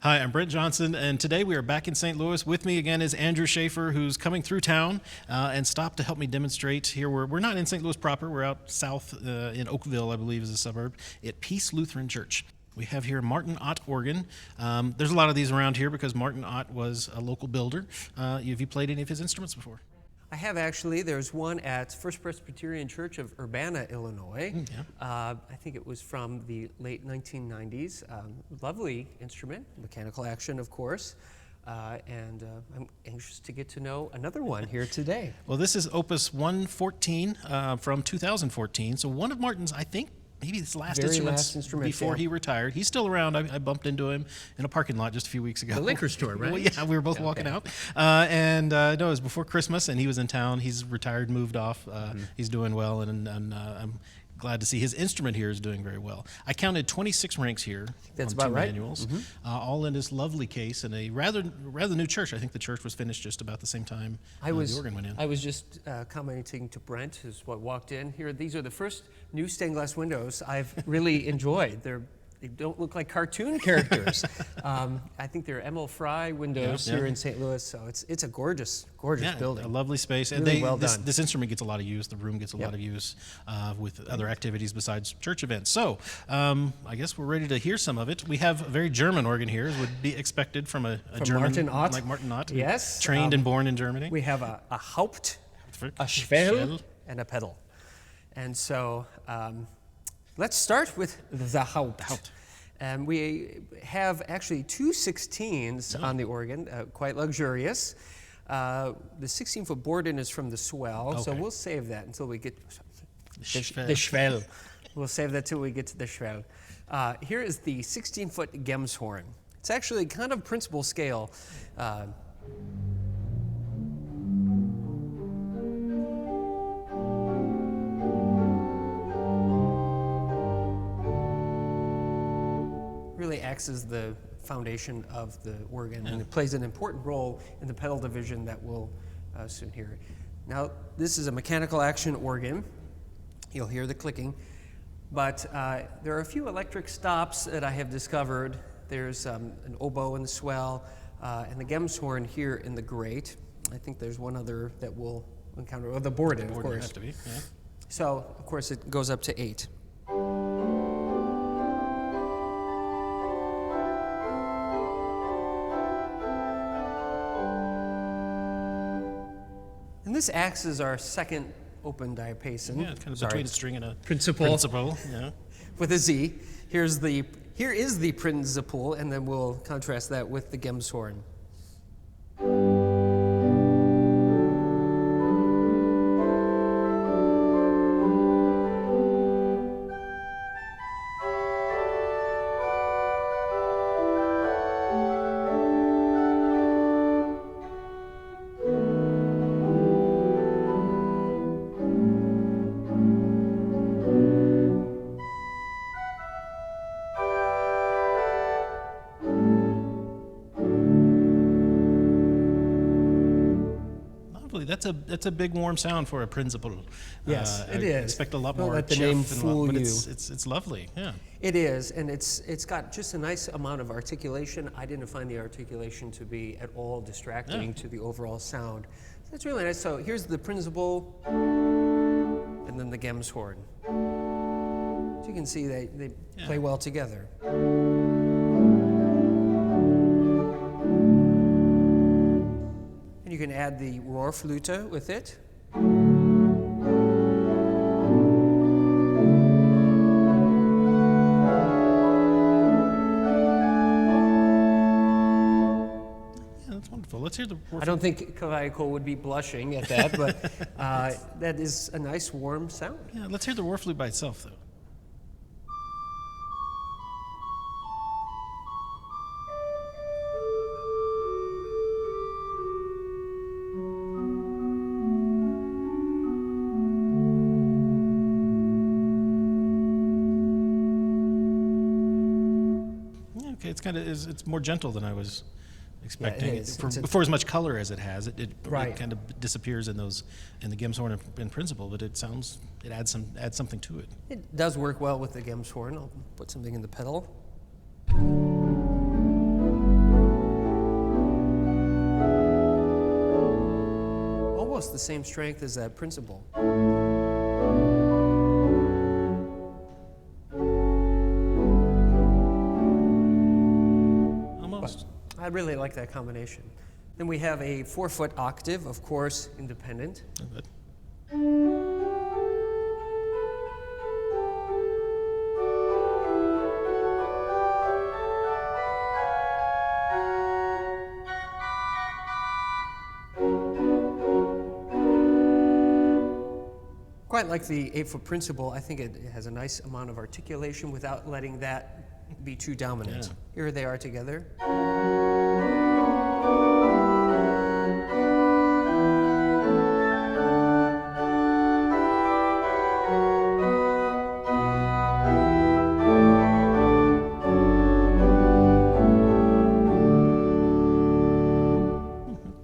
Hi, I'm Brent Johnson, and today we are back in St. Louis. With me again is Andrew Schaeffer, who's coming through town and stopped to help me demonstrate here. We're not in St. Louis proper. We're out south in Oakville, I believe is a suburb, at Peace Lutheran Church. We have here Martin Ott organ. There's a lot of these around here because Martin Ott was a local builder. Have you played any of his instruments before? I have actually. There's one at First Presbyterian Church of Urbana, Illinois. I think it was from the late 1990s. Lovely instrument, mechanical action, of course. And I'm anxious to get to know another one here today. Well, this is Opus 114 from 2014. So one of Martin's, I think, maybe his last instruments before he retired. He's still around. I bumped into him in a parking lot just a few weeks ago. The liquor store, right? Well, yeah, we were both walking out. No, it was before Christmas, and he was in town. He's retired, moved off. He's doing well, and I'm glad to see his instrument here is doing very well. I counted 26 ranks here. That's on about two right. manuals, all in this lovely case in a rather new church. I think the church was finished just about the same time the organ went in. I was just commenting to Brent, who's walked in here. These are the first new stained glass windows I've really enjoyed. They don't look like cartoon characters. I think they're Emil Fry windows here in St. Louis, so it's a gorgeous building. A lovely space. Really well done. This instrument gets a lot of use. The room gets a lot of use with other activities besides church events. So I guess we're ready to hear some of it. We have a very German organ here, as would be expected from a German Martin Ott. like Martin Ott. Yes. Trained and born in Germany. We have a Haupt, a Swell, and a pedal. And so let's start with the Haupt. And we have actually two 16s on the organ, quite luxurious. The 16-foot board-in is from the Swell, so we'll save that until we get the Swell. We'll save that till we get to the Swell. Here is the 16-foot Gemshorn. It's actually kind of principal scale. Really acts as the foundation of the organ, and it plays an important role in the pedal division that we'll soon hear. Now, this is a mechanical action organ. You'll hear the clicking, but there are a few electric stops that I have discovered. There's an oboe in the Swell, and the Gemshorn here in the grate. I think there's one other that we'll encounter, or the board-in, of course. Have to be, yeah. So, of course, it goes up to 8. And this acts as our second open diapason. Yeah, it's kind of between a string and a principal. Yeah. With a Z. Here is the principal, and then we'll contrast that with the Gemshorn. That's a big warm sound for a principal. Yes, it is. I expect a lot more. Don't let the name fool you. It's lovely. Yeah. It is, and it's got just a nice amount of articulation. I didn't find the articulation to be at all distracting to the overall sound. So that's really nice. So here's the principal, and then the Gemshorn. So you can see they play well together. And you can add the Rohrflöte with it. Yeah, that's wonderful. Let's hear the Rohrflöte. I don't think Kavaiko would be blushing at that, but that is a nice warm sound. Yeah, let's hear the Rohrflöte by itself, though. It's more gentle than I was expecting. Yeah, it is. For as much color as it has, it kind of disappears in the Gemshorn in principle, but it adds something to it. It does work well with the Gemshorn. I'll put something in the pedal. the same strength as that principal. Almost. I really like that combination. Then we have a 4-foot octave, of course, independent. Oh, good. Quite like the 8-foot principal, I think it has a nice amount of articulation without letting that be too dominant. Yeah. Here they are together.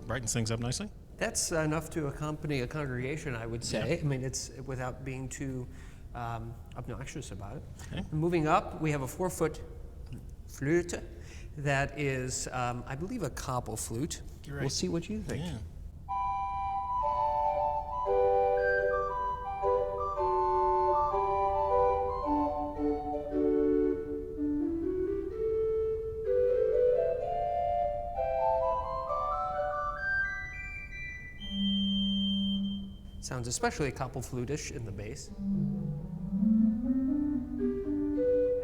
Brightens things up nicely. That's enough to accompany a congregation, I would say. Yeah. I mean, it's without being too obnoxious about it. Okay. Moving up, we have a 4-foot flute that is, I believe, a copple flute. You're right. We'll see what you think. Yeah. Sounds especially copple flute-ish in the bass.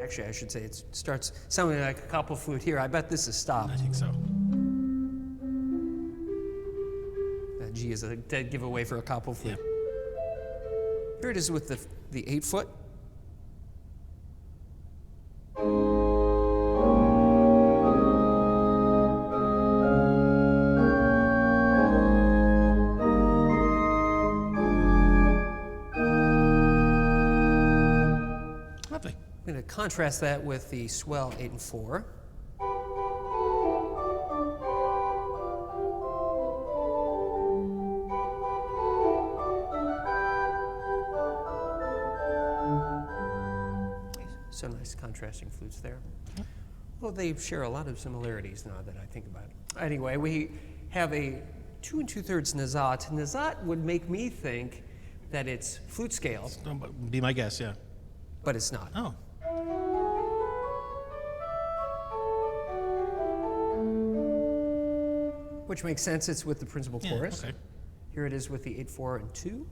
Actually, I should say it starts sounding like a copple flute here. I bet this is stopped. I think so. That G is a dead giveaway for a copple flute. Yeah. Here it is with the 8-foot. Lovely. I'm going to contrast that with the Swell 8 and 4. So nice contrasting flutes there. Well, they share a lot of similarities now that I think about it. Anyway, we have a 2 2/3 Nazat. Nazat would make me think that it's flute scale, Be my guess, yeah. but it's not. Oh. Which makes sense, it's with the principal Yeah, chorus. okay. Here it is with the 8, 4, and 2.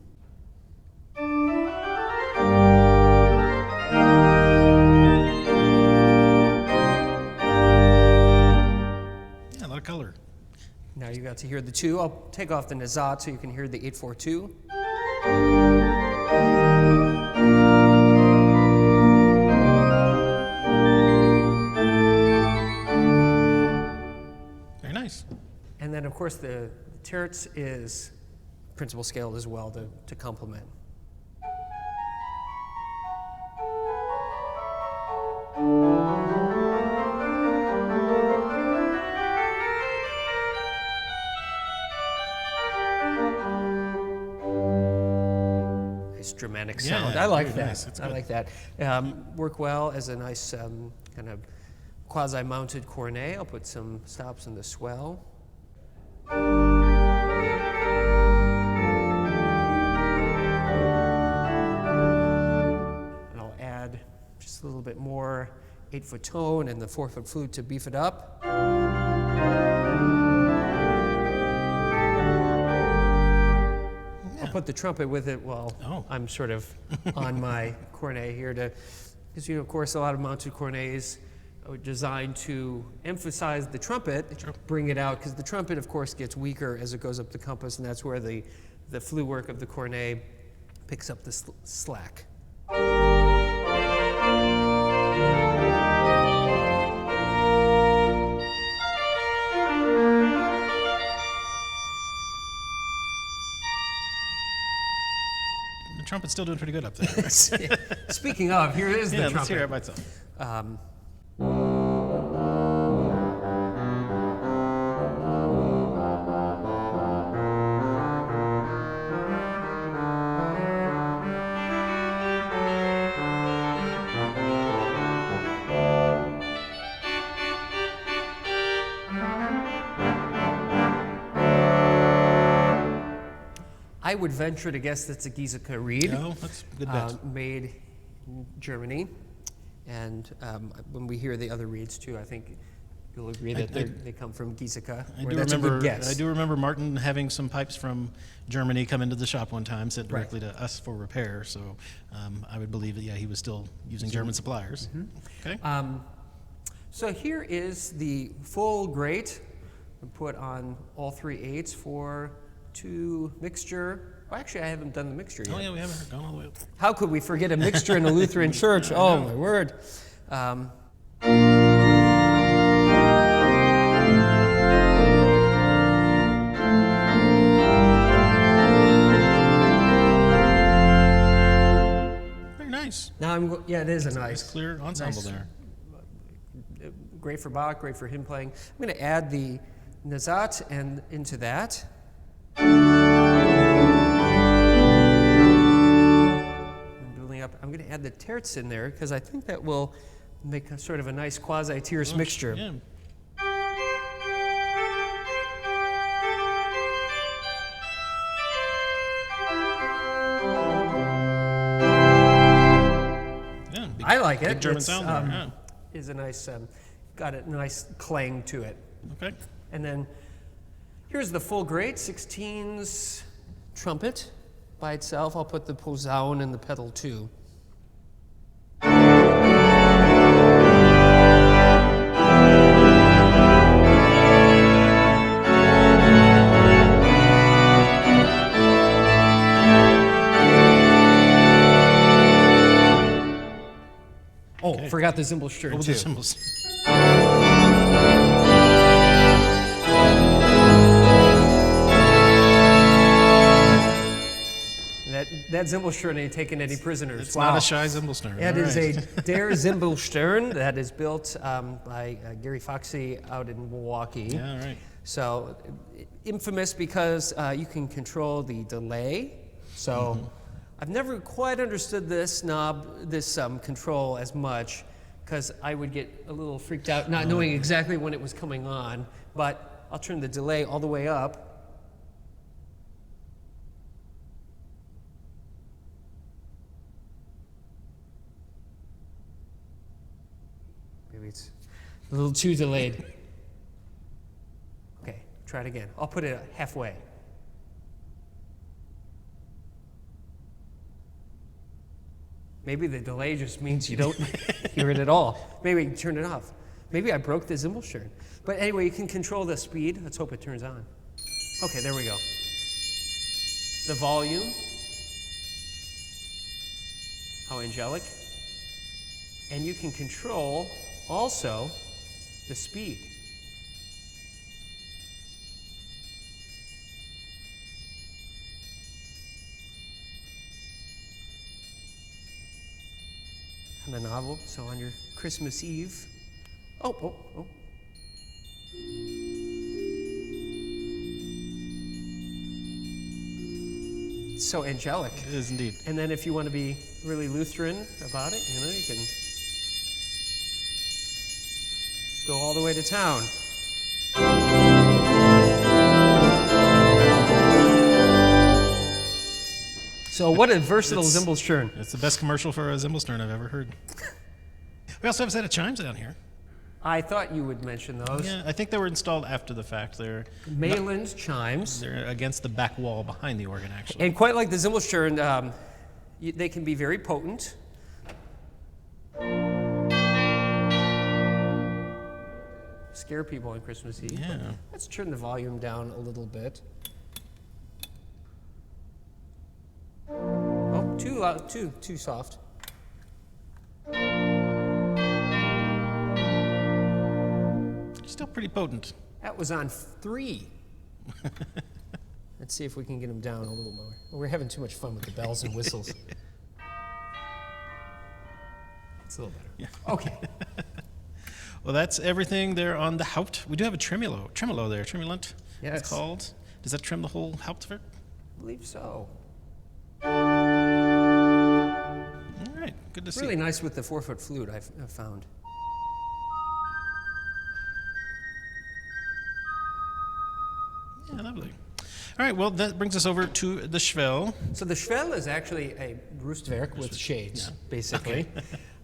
Yeah, a lot of color. Now you got to hear the 2. I'll take off the Nazat so you can hear the 8, 4, 2. Very nice. And then, of course, the terz is principal scale as well to complement. Nice dramatic sound. Yeah, I like very that. nice. It's I good. like that. Work well as a nice kind of quasi-mounted cornet. I'll put some stops in the swell. And I'll add just a little bit more 8-foot tone and the 4-foot flute to beef it up. I'll put the trumpet with it while I'm sort of on my cornet here because, of course, a lot of mounted cornets are designed to emphasize the trumpet, bring it out, because the trumpet, of course, gets weaker as it goes up the compass, and that's where the flute work of the cornet picks up the slack. The trumpet's still doing pretty good up there. Speaking of, here is the trumpet. Let's hear it by itself. I would venture to guess that's a Giesecke reed. Oh, that's a good bet. Made in Germany. And when we hear the other reeds too, I think you'll agree that they come from Giesecke. That's a good guess. I do remember Martin having some pipes from Germany come into the shop one time, sent directly to us for repair. So I would believe that, he was still using German suppliers. Okay. So here is the full grate. We put on all 3/8 for 2 mixture. Well, actually, I haven't done the mixture yet. Oh, yeah, we haven't gone all the way up. How could we forget a mixture in a Lutheran church? Oh, my word. Very nice. Now it is a nice, Clear ensemble there. Great for Bach, great for hymn playing. I'm going to add the Nazat and into that. I'm building up. I'm going to add the terz in there because I think that will make a sort of a nice quasi-tierce mixture. Yeah. I like it. Big German sound there. Is a nice, got a nice clang to it. Okay. And then here's the full grate, 16s trumpet by itself. I'll put the Posaune in the pedal too. Oh, forgot the Zimbelstern What were too. the cymbals? That Zimbelstern ain't taking any prisoners. It's not a shy Zimbelstern. That is right. a Der Zimbelstern that is built by Gary Foxy out in Milwaukee. Yeah, right. So infamous because you can control the delay. So I've never quite understood this control as much because I would get a little freaked out not knowing exactly when it was coming on. But I'll turn the delay all the way up. Maybe it's a little too delayed. Okay, try it again. I'll put it halfway. Maybe the delay just means you don't hear it at all. Maybe you can turn it off. Maybe I broke the Zimbelstern. But anyway, you can control the speed. Let's hope it turns on. Okay, there we go. The volume. How angelic. And you can control also the speed. Kind of novel. So on your Christmas Eve. Oh. It's so angelic. It is indeed. And then if you want to be really Lutheran about it, you can go all the way to town. So what a versatile Zimbelstern. It's the best commercial for a Zimbelstern I've ever heard. We also have a set of chimes down here. I thought you would mention those. Yeah, I think they were installed after the fact. They're Malin's chimes. They're against the back wall behind the organ, actually. And quite like the Zimbelstern, they can be very potent. Scare people on Christmas Eve. Yeah. Let's turn the volume down a little bit. Oh, too loud, too soft. Still pretty potent. That was on 3. Let's see if we can get them down a little more. We're having too much fun with the bells and whistles. It's a little better. Yeah. Okay. Well, that's everything there on the Haupt. We do have a tremolo there, tremulant. Yes. It's called. Does that trim the whole Hauptwerk? I believe so. All right, good to see. Really nice with the 4-foot flute, I've found. Yeah, lovely. All right, well, that brings us over to the Swell. So the Swell is actually a Roostwerk with shades, basically.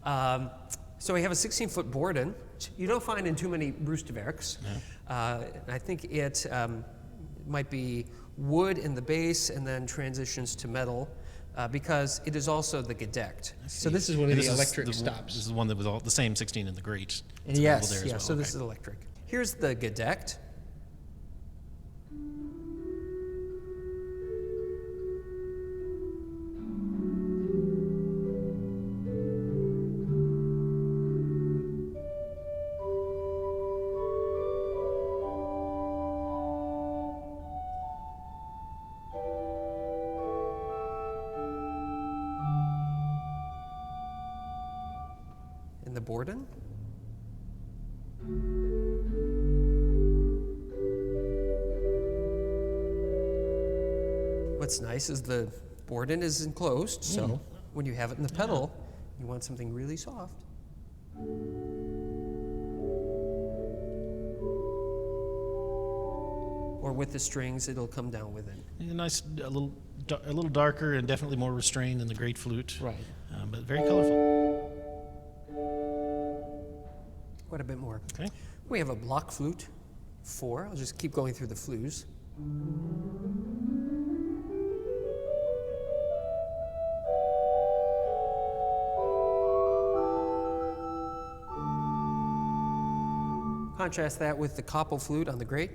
So we have a 16-foot Borden. You don't find in too many Roostwerks. I think it might be wood in the base and then transitions to metal because it is also the gedeckt. So this is one of the electric stops. This is one that was all the same 16 in the grate. It's Yes, available there as well. so this is electric. Here's the gedeckt. In the Borden. What's nice is the Borden is enclosed, so when you have it in the pedal, you want something really soft. Or with the strings, it'll come down with it. Yeah, nice, a little darker and definitely more restrained than the great flute. Right. But very colorful. Quite a bit more. Okay. We have a block flute, 4. I'll just keep going through the flues. Contrast that with the koppel flute on the grate.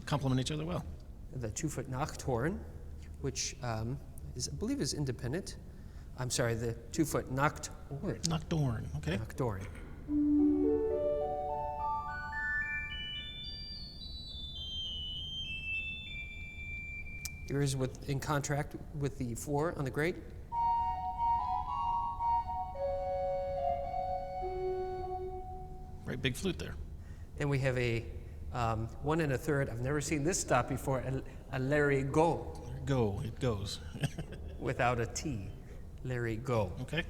Complement each other well. The 2-foot Nachthorn, which I believe is independent. I'm sorry, the 2-foot Nachthorn. Nocturne, okay. Nachthorn. Here's in contract with the 4 on the grate. Right big flute there. Then we have a 1 1/3. I've never seen this stop before. A Larry Go There you go, it goes. without a T. Larry Go. Okay.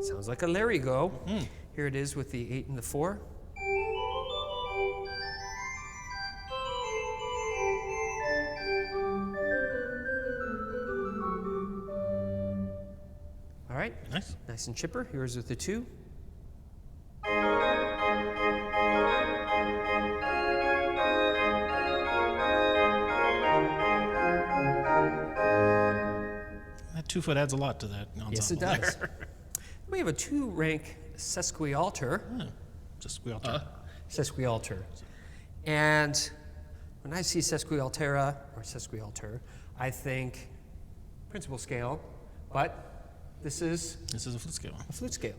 Sounds like a Larry Go. Here it is with the 8 and the 4. All right. Nice. Nice and chipper. Here's with the 2. That 2-foot adds a lot to that ensemble. Yes, it does. there. We have a 2-rank sesquialter. Just squeal through. Sesquialter. And when I see sesquialtera or sesquialter, I think principal scale, but this is This is a flute scale. a flute scale.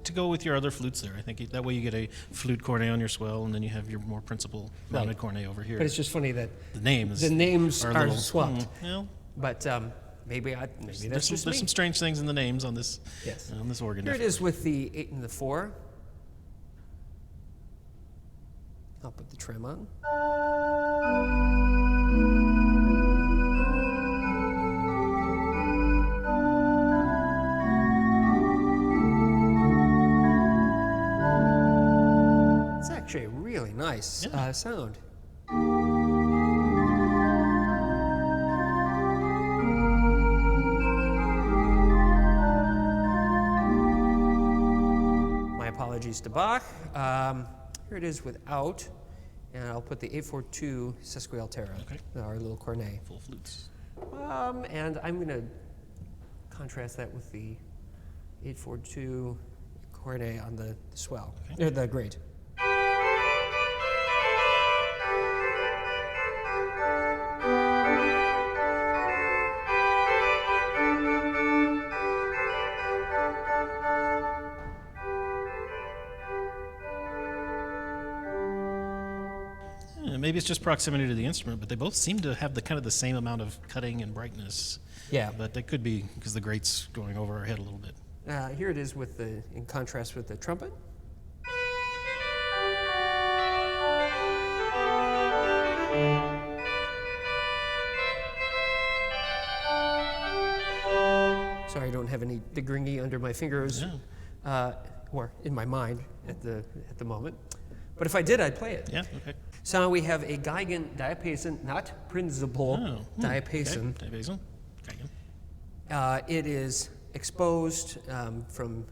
To go with your other flutes there, I think that way you get a flute cornet on your Swell, and then you have your more principal mounted Right. cornet over here. But it's just funny that the names. the names a are little- swapped. Well, But maybe that's there's just some me. strange things in the names on this. Yes. On this organ. Here it is with the 8 and the 4. I'll put the trem on. It's actually a really nice sound. My apologies to Bach. Here it is without, and I'll put the 842 sesquialtera, Okay. our little cornet. Full flutes. And I'm going to contrast that with the 842 cornet on the Swell, Okay. the grate. Yeah, maybe it's just proximity to the instrument, but they both seem to have the kind of the same amount of cutting and brightness. Yeah. But that could be because the grate's going over our head a little bit. Here it is with in contrast with the trumpet. Sorry, I don't have any digringy under my fingers, or in my mind at the moment. But if I did, I'd play it. Yeah, okay. So we have a Geigen diapason, not principal diapason. Okay. Diapason. Geigen. It is exposed from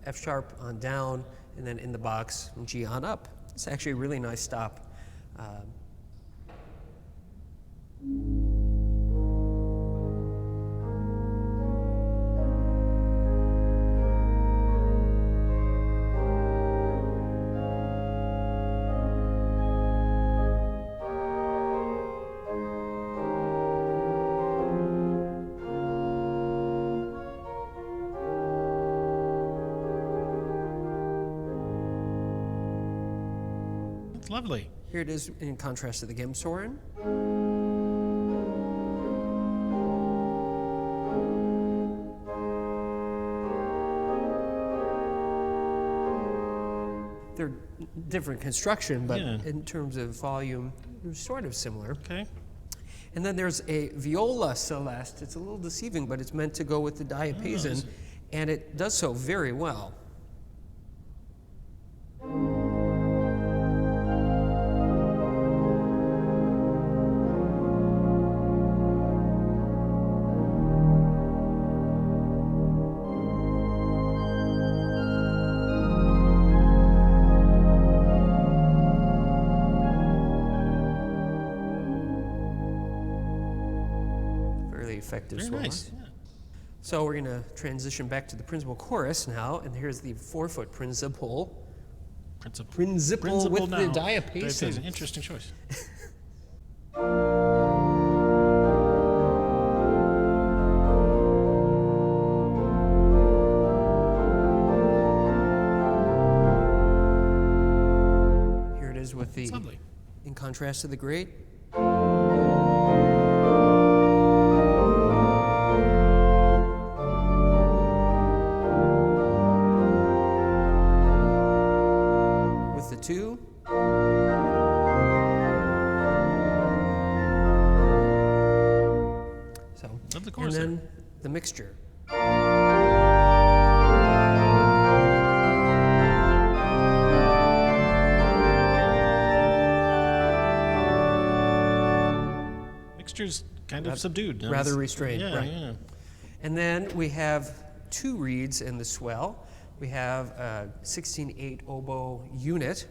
F sharp on down, and then in the box from G on up. It's actually a really nice stop. It's lovely. Here it is in contrast to the Gemsoren. They're different construction, but in terms of volume, they're sort of similar. Okay. And then there's a viola celeste. It's a little deceiving, but it's meant to go with the diapason, and it does so very well. Effective Very solo. nice. Yeah. So we're going to transition back to the principal chorus now, and here's the 4-foot principal. Principal with now. the diapason. Interesting choice. Here it is with the, lovely. in contrast to the great. Two. So, Love the chorus and then the mixture. Mixture's kind of subdued. Rather restrained, yeah, right. Yeah. And then we have 2 reeds in the swell. We have a 16/8 oboe unit.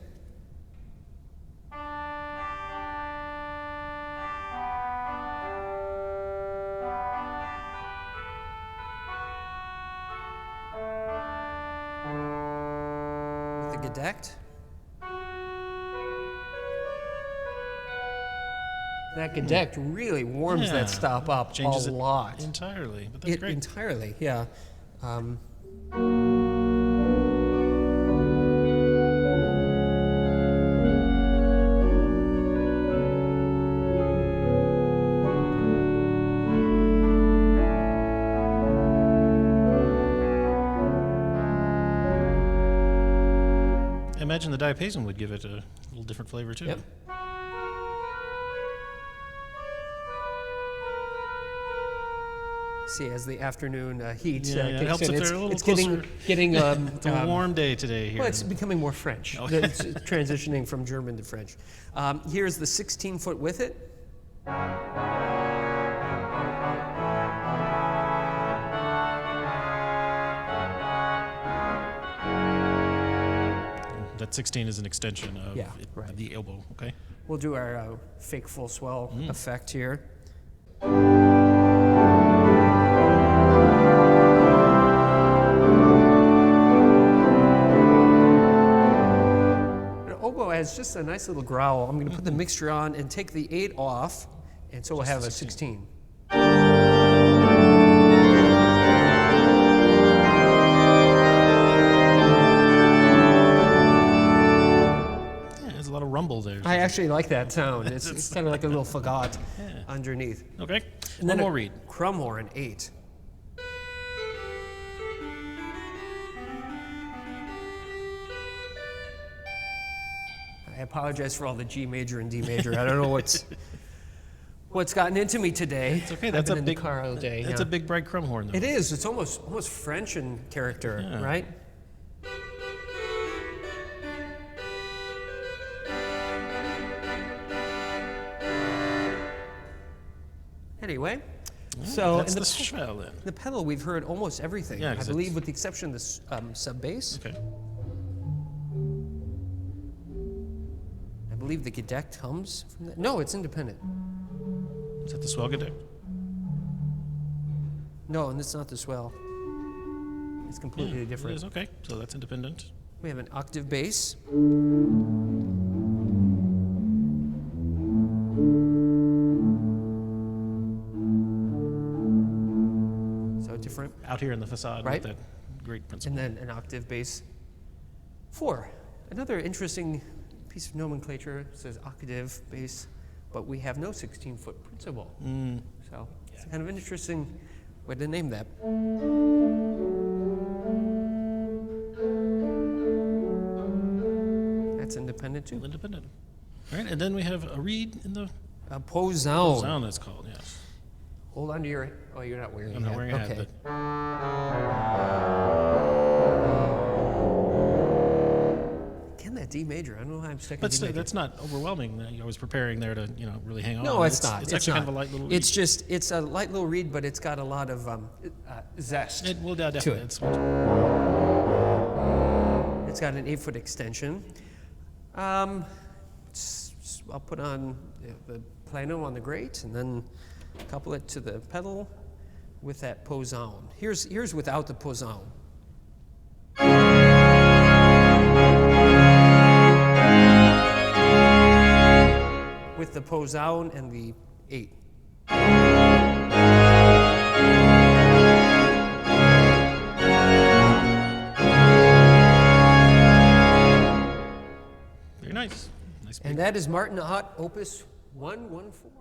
With the gedeckt. That gedeckt really warms that stop up Changes a lot. it entirely, but that's great. Entirely, yeah. I imagine the diapason would give it a little different flavor too. Yep. See, as the afternoon heat Yeah, it kicks helps in, if they're a little it's closer. getting It's a warm day today here. well, it's becoming more French. Oh. It's transitioning from German to French. Here's the 16-foot with it. That 16 is an extension of right. the elbow, okay? We'll do our fake full swell effect here. The oboe has just a nice little growl. I'm going to put the mixture on and take the 8 off, and so we'll have a 16. There's a lot of rumble there. I actually like that sound. It's kind of like a little fagot underneath. Okay, And one then more read. Crumhorn 8. I apologize for all the G major and D major. I don't know what's gotten into me today. It's okay. I've That's been a in big the car all day. That's yeah. a big bright crumb horn, though. It is. It's almost French in character, Yeah. right? Anyway, so That's in the Swell then. the pedal, we've heard almost everything. Yeah, I 'cause believe, it's- with the exception of the sub bass. Okay. I believe the gedect comes from that. No, it's independent. Is that the Swell Gedect? No, and it's not the swell. It's completely It different. is, okay. So that's independent. We have an octave bass. So different. Out here in the facade Right. with that great principle. And then an octave bass. 4. Another interesting piece of nomenclature says octave bass, but we have no 16-foot principal. So it's kind of an interesting way to name that. That's independent too. Independent. All right, and then we have a reed in the A posaune. sound that's called, yes. Hold on to your. Oh, you're not wearing. I'm not wearing a hat, Okay. but Again, that D major. I don't know how I'm stuck in but D still, major. that's not overwhelming. I was preparing there to, really hang on. No, it's not. It's actually not. kind of a light little reed. It's a light little reed, but it's got a lot of zest. It will definitely. it. It's, It's got an 8-foot extension. I'll put on the piano on the grate and then couple it to the pedal with that posaune. Here's without the posaune. With the posaune and the 8. very nice. Nice And that is Martin Ott, Opus 114.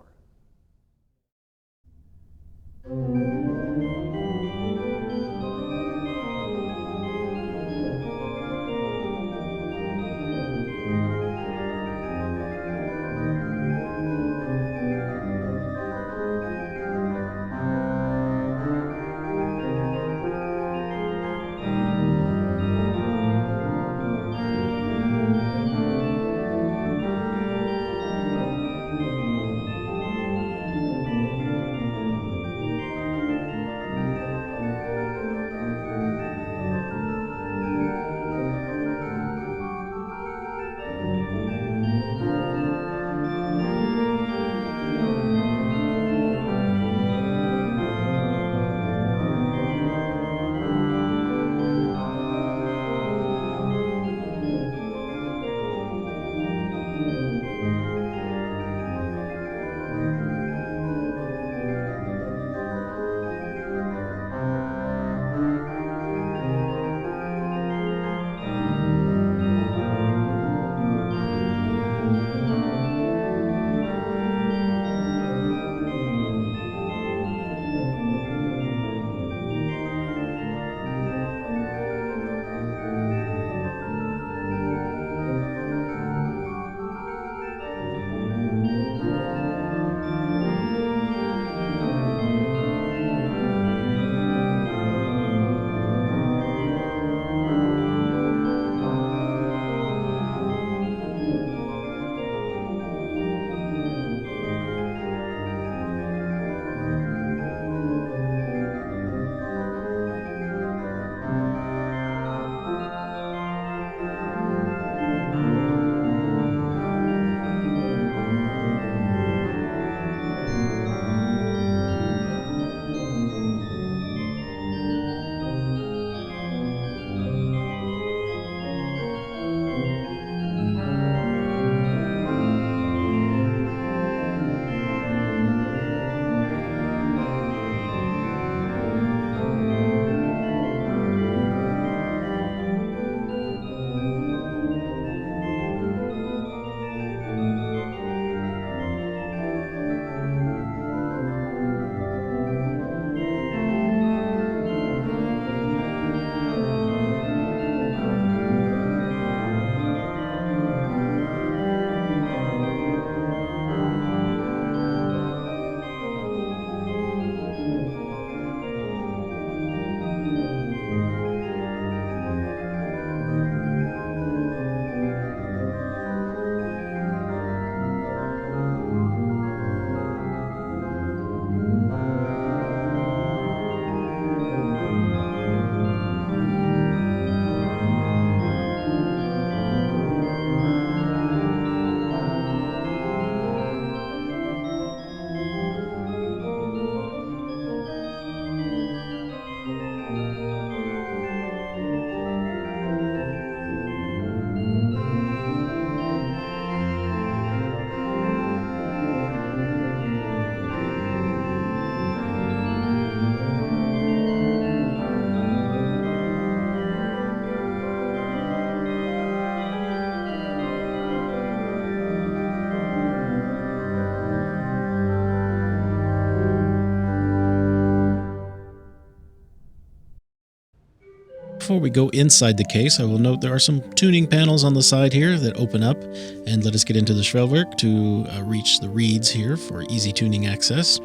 Before we go inside the case, I will note there are some tuning panels on the side here that open up and let us get into the Schwellwerk to reach the reeds here for easy tuning access.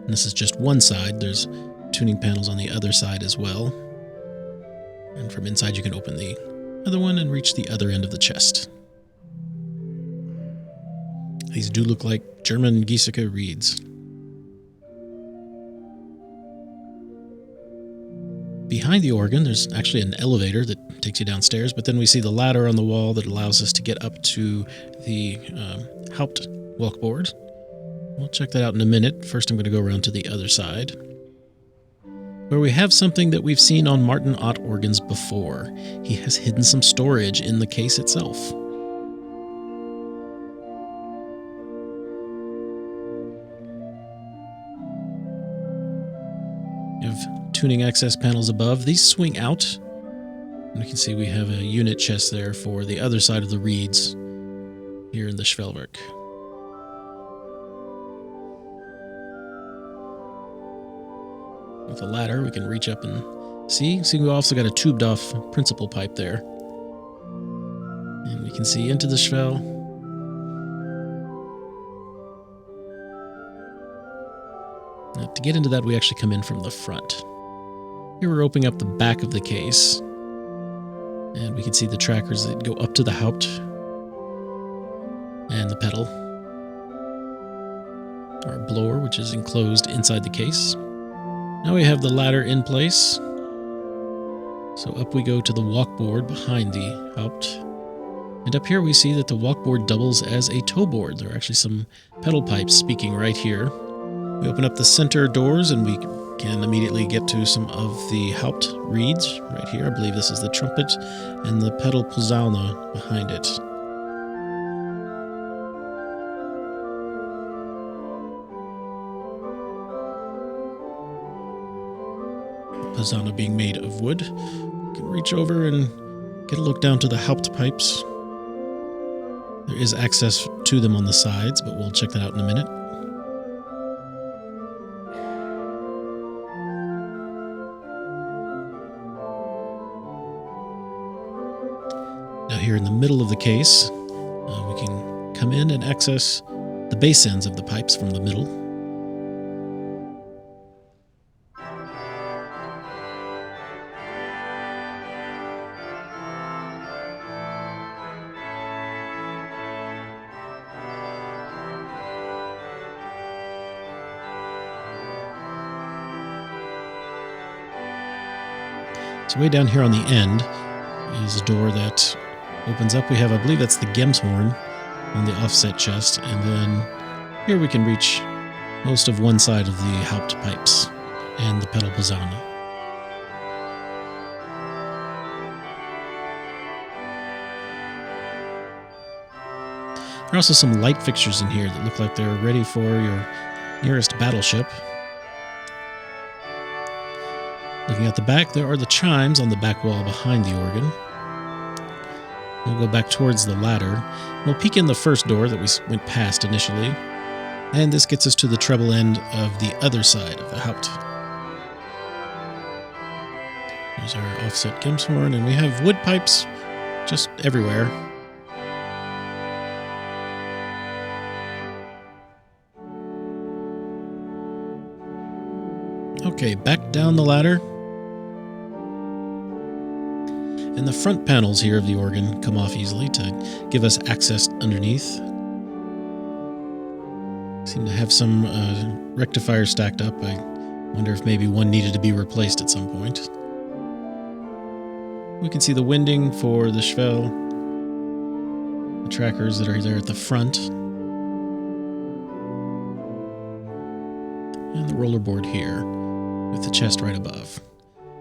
And this is just one side. There's tuning panels on the other side as well. And from inside you can open the other one and reach the other end of the chest. These do look like German Giesecke reeds. Behind the organ, there's actually an elevator that takes you downstairs, but then we see the ladder on the wall that allows us to get up to the Haupt walkboard. We'll check that out in a minute. First, I'm going to go around to the other side, where we have something that we've seen on Martin Ott organs before. He has hidden some storage in the case itself. We have tuning access panels above. These swing out. And you can see we have a unit chest there for the other side of the reeds here in the Schwellwerk. With a ladder, we can reach up and see. See, we also got a tubed off principal pipe there. And we can see into the Swell. Now, to get into that, we actually come in from the front. Here we're opening up the back of the case, and we can see the trackers that go up to the Haupt and the pedal. Our blower, which is enclosed inside the case. Now we have the ladder in place. So up we go to the walkboard behind the Haupt. And up here we see that the walkboard doubles as a tow board. There are actually some pedal pipes speaking right here. We open up the center doors and we can immediately get to some of the Haupt reeds right here. I believe this is the trumpet and the pedal Posaune behind it. Posaune being made of wood. You can reach over and get a look down to the Haupt pipes. There is access to them on the sides, but we'll check that out in a minute. Now here in the middle of the case, we can come in and access the base ends of the pipes from the middle. So way down here on the end is a door that opens up. We have, I believe that's the Gemshorn on the offset chest, and then here we can reach most of one side of the Haupt pipes and the pedal Posaune. There are also some light fixtures in here that look like they're ready for your nearest battleship. Looking at the back, there are the chimes on the back wall behind the organ. We'll go back towards the ladder. We'll peek in the first door that we went past initially, and this gets us to the treble end of the other side of the Haupt. There's our offset Gemshorn, and we have wood pipes just everywhere. Okay, back down the ladder. And the front panels here of the organ come off easily to give us access underneath. Seem to have some rectifiers stacked up. I wonder if maybe one needed to be replaced at some point. We can see the winding for the Swell, the trackers that are there at the front, and the rollerboard here with the chest right above.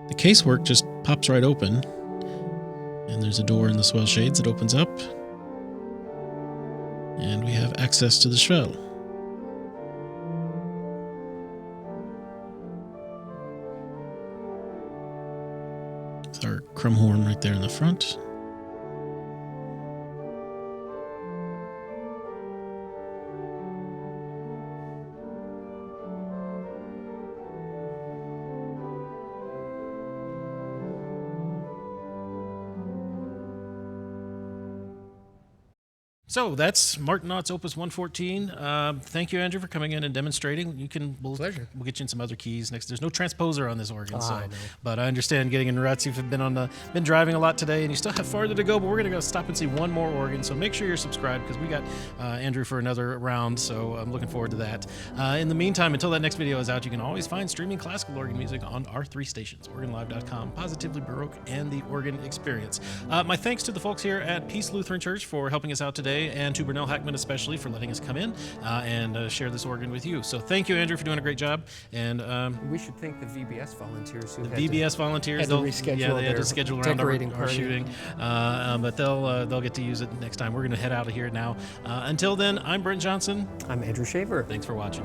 The casework just pops right open. And there's a door in the swell shades that opens up. And we have access to the Swell. With our Krummhorn right there in the front. So that's Martin Ott's Opus 114. Thank you, Andrew, for coming in and demonstrating. Pleasure. We'll get you in some other keys next. There's no transposer on this organ, I know. but I understand getting in ruts. You've been driving a lot today, and you still have farther to go. But we're gonna go stop and see one more organ. So make sure you're subscribed because we got Andrew for another round. So I'm looking forward to that. In the meantime, until that next video is out, you can always find streaming classical organ music on our 3 stations: organlive.com, Positively Baroque, and the Organ Experience. My thanks to the folks here at Peace Lutheran Church for helping us out today, and to Brunel Hackman especially for letting us come in and share this organ with you. So thank you, Andrew, for doing a great job. And We should thank the VBS volunteers who volunteers, had to reschedule they had their to schedule around decorating our party. shooting, but they'll get to use it next time. We're going to head out of here now. Until then, I'm Brent Johnson. I'm Andrew Schaeffer. Thanks for watching.